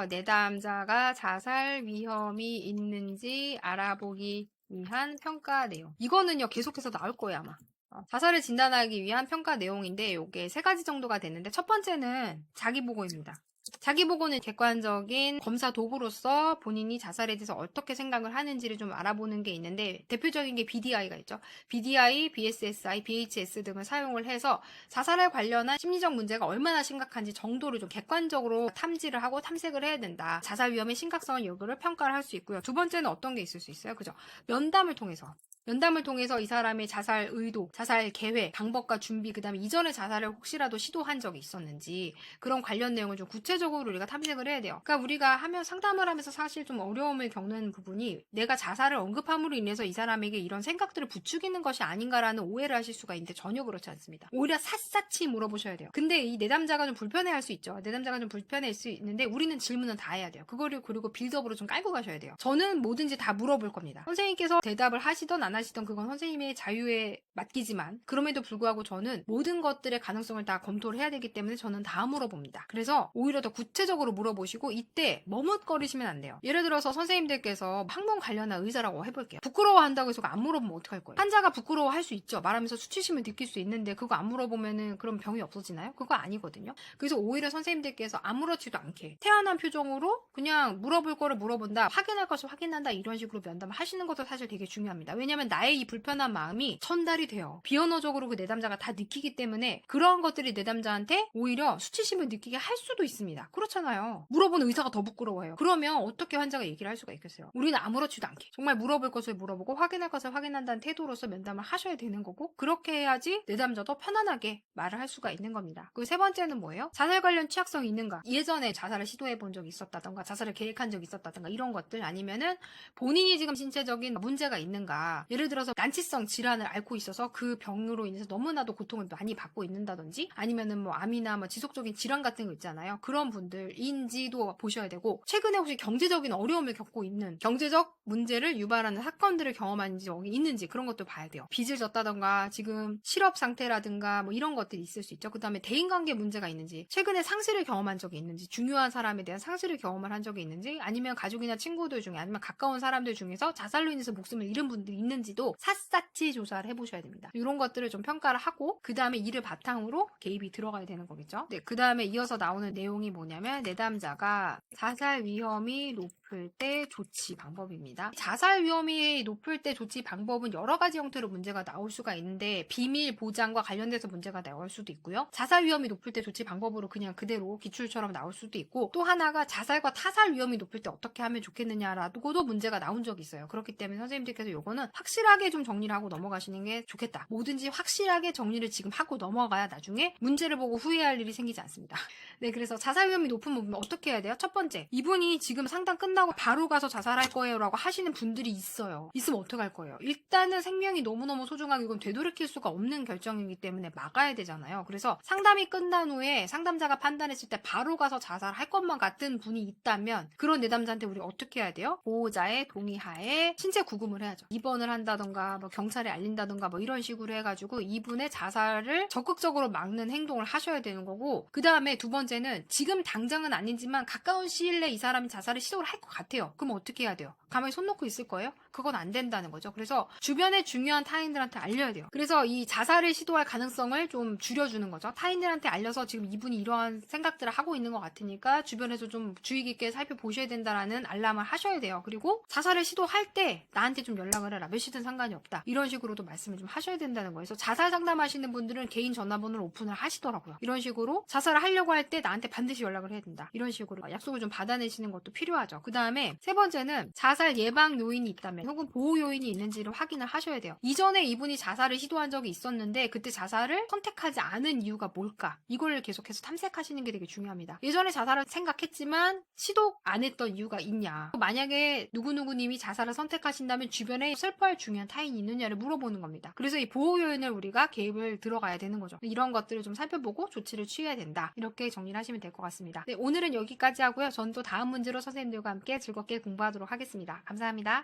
내담자가 자살 위험이 있는지 알아보기 위한 평가 내용. 이거는요, 계속해서 나올 거예요, 아마. 자살을 진단하기 위한 평가 내용인데 요게 3가지 정도가 되는데, 첫 번째는 자기보고입니다. 자기보고는 객관적인 검사 도구로서 본인이 자살에 대해서 어떻게 생각을 하는지를 좀 알아보는 게 있는데, 대표적인 게 BDI가 있죠. BDI, BSSI, BHS 등을 사용을 해서 자살에 관련한 심리적 문제가 얼마나 심각한지 정도를 좀 객관적으로 탐지를 하고 탐색을 해야 된다. 자살 위험의 심각성을 요거를 평가를 할 수 있고요. 두 번째는 어떤 게 있을 수 있어요? 그죠? 면담을 통해서 이 사람의 자살 의도, 자살 계획, 방법과 준비, 그 다음에 이전에 자살을 혹시라도 시도한 적이 있었는지 그런 관련 내용을 좀 구체적으로 우리가 탐색을 해야 돼요. 그러니까 우리가 상담을 하면서 사실 좀 어려움을 겪는 부분이, 내가 자살을 언급함으로 인해서 이 사람에게 이런 생각들을 부추기는 것이 아닌가라는 오해를 하실 수가 있는데 전혀 그렇지 않습니다. 오히려 샅샅이 물어보셔야 돼요. 근데 이 내담자가 좀 불편해할 수 있죠. 내담자가 좀 불편해할 수 있는데 우리는 질문은 다 해야 돼요. 그거를 그리고 빌드업으로 좀 깔고 가셔야 돼요. 저는 뭐든지 다 물어볼 겁니다. 선생님께서 대답을 하시던 안 하시던 그건 선생님의 자유에 맡기지만, 그럼에도 불구하고 저는 모든 것들의 가능성을 다 검토를 해야 되기 때문에 저는 다 물어봅니다. 그래서 오히려 더 구체적으로 물어보시고, 이때 머뭇거리시면 안 돼요. 예를 들어서 선생님들께서 학문 관련한 의사라고 해볼게요. 부끄러워한다고 해서 안 물어보면 어떡할 거예요? 환자가 부끄러워할 수 있죠. 말하면서 수치심을 느낄 수 있는데 그거 안 물어보면은 그럼 병이 없어지나요? 그거 아니거든요. 그래서 오히려 선생님들께서 아무렇지도 않게 태연한 표정으로 그냥 물어볼 거를 물어본다, 확인할 것을 확인한다, 이런 식으로 면담을 하시는 것도 사실 되게 중요합니다. 왜냐면 나의 이 불편한 마음이 전달이 돼요. 비언어적으로 그 내담자가 다 느끼기 때문에 그러한 것들이 내담자한테 오히려 수치심을 느끼게 할 수도 있습니다. 그렇잖아요. 물어보는 의사가 더 부끄러워해요. 그러면 어떻게 환자가 얘기를 할 수가 있겠어요? 우리는 아무렇지도 않게 정말 물어볼 것을 물어보고 확인할 것을 확인한다는 태도로서 면담을 하셔야 되는 거고, 그렇게 해야지 내담자도 편안하게 말을 할 수가 있는 겁니다. 그리고 세 번째는 뭐예요? 자살 관련 취약성이 있는가? 예전에 자살을 시도해 본 적이 있었다던가 자살을 계획한 적이 있었다던가 이런 것들, 아니면은 본인이 지금 신체적인 문제가 있는가, 예를 들어서 난치성 질환을 앓고 있어서 그 병으로 인해서 너무나도 고통을 많이 받고 있는다든지, 아니면은 뭐 암이나 뭐 지속적인 질환 같은 거 있잖아요. 그런 분들인지도 보셔야 되고, 최근에 혹시 경제적인 어려움을 겪고 있는, 경제적 문제를 유발하는 사건들을 경험한 적이 있는지 그런 것도 봐야 돼요. 빚을 졌다던가 지금 실업 상태라든가 뭐 이런 것들이 있을 수 있죠. 그 다음에 대인관계 문제가 있는지, 최근에 상실을 경험한 적이 있는지, 중요한 사람에 대한 상실을 경험을 한 적이 있는지, 아니면 가족이나 친구들 중에, 아니면 가까운 사람들 중에서 자살로 인해서 목숨을 잃은 분들이 있는지도 샅샅이 조사를 해보셔야 됩니다. 이런 것들을 좀 평가를 하고 그 다음에 이를 바탕으로 개입이 들어가야 되는 거겠죠. 네, 그 다음에 이어서 나오는 내용이 뭐냐면, 내담자가 자살 위험이 높을 때 조치 방법입니다. 자살 위험이 높을 때 조치 방법은 여러 가지 형태로 문제가 나올 수가 있는데, 비밀 보장과 관련돼서 문제가 나올 수도 있고요. 자살 위험이 높을 때 조치 방법으로 그냥 그대로 기출처럼 나올 수도 있고, 또 하나가 자살과 타살 위험이 높을 때 어떻게 하면 좋겠느냐라고도 문제가 나온 적이 있어요. 그렇기 때문에 선생님들께서 요거는 확실하게 좀 정리를 하고 넘어가시는 게 좋겠다. 뭐든지 확실하게 정리를 지금 하고 넘어가야 나중에 문제를 보고 후회할 일이 생기지 않습니다. 네, 그래서 자살 위험이 높은 부분 어떻게 해야 돼요? 첫 번째, 이분이 지금 상담 끝나고 바로 가서 자살할 거예요 라고 하시는 분들이 있어요. 있으면 어떡할 거예요? 일단은 생명이 너무너무 소중하고 이건 되돌이킬 수가 없는 결정이기 때문에 막아야 되잖아요. 그래서 상담이 끝난 후에 상담자가 판단했을 때 바로 가서 자살할 것만 같은 분이 있다면, 그런 내담자한테 우리 어떻게 해야 돼요? 보호자의 동의하에 신체 구금을 해야죠. 입원을 한다던가 뭐 경찰에 알린다던가 뭐 이런 식으로 해가지고 이분의 자살을 적극적으로 막는 행동을 하셔야 되는 거고, 그 다음에 두 번째는 지금 당장은 아니지만 가까운 시일 내에 이 사람이 자살을 시도를 할 것 같아요. 그럼 어떻게 해야 돼요? 가만히 손 놓고 있을 거예요? 그건 안 된다는 거죠. 그래서 주변에 중요한 타인들한테 알려야 돼요. 그래서 이 자살을 시도할 가능성을 좀 줄여주는 거죠. 타인들한테 알려서 지금 이분이 이러한 생각들을 하고 있는 것 같으니까 주변에서 좀 주의 깊게 살펴보셔야 된다라는 알람을 하셔야 돼요. 그리고 자살을 시도할 때 나한테 좀 연락을 해라. 몇 시든 상관이 없다. 이런 식으로도 말씀을 좀 하셔야 된다는 거예요. 그래서 자살 상담하시는 분들은 개인 전화번호를 오픈을 하시더라고요. 이런 식으로 자살을 하려고 할 때 나한테 반드시 연락을 해야 된다. 이런 식으로 약속을 좀 받아내시는 것도 필요하죠. 그 다음에 세 번째는 자살 예방 요인이 있다면 혹은 보호 요인이 있는지를 확인을 하셔야 돼요. 이전에 이분이 자살을 시도한 적이 있었는데 그때 자살을 선택하지 않은 이유가 뭘까? 이걸 계속해서 탐색하시는 게 되게 중요합니다. 예전에 자살을 생각했지만 시도 안 했던 이유가 있냐? 만약에 누구누구님이 자살을 선택하신다면 주변에 슬퍼할 중요한 타인이 있느냐를 물어보는 겁니다. 그래서 이 보호 요인을 우리가 개입을 들어가야 되는 거죠. 이런 것들을 좀 살펴보고 조치를 취해야 된다. 이렇게 정리를 하시면 될 것 같습니다. 네, 오늘은 여기까지 하고요. 전 또 다음 문제로 선생님들과 함께 즐겁게 공부하도록 하겠습니다. 감사합니다.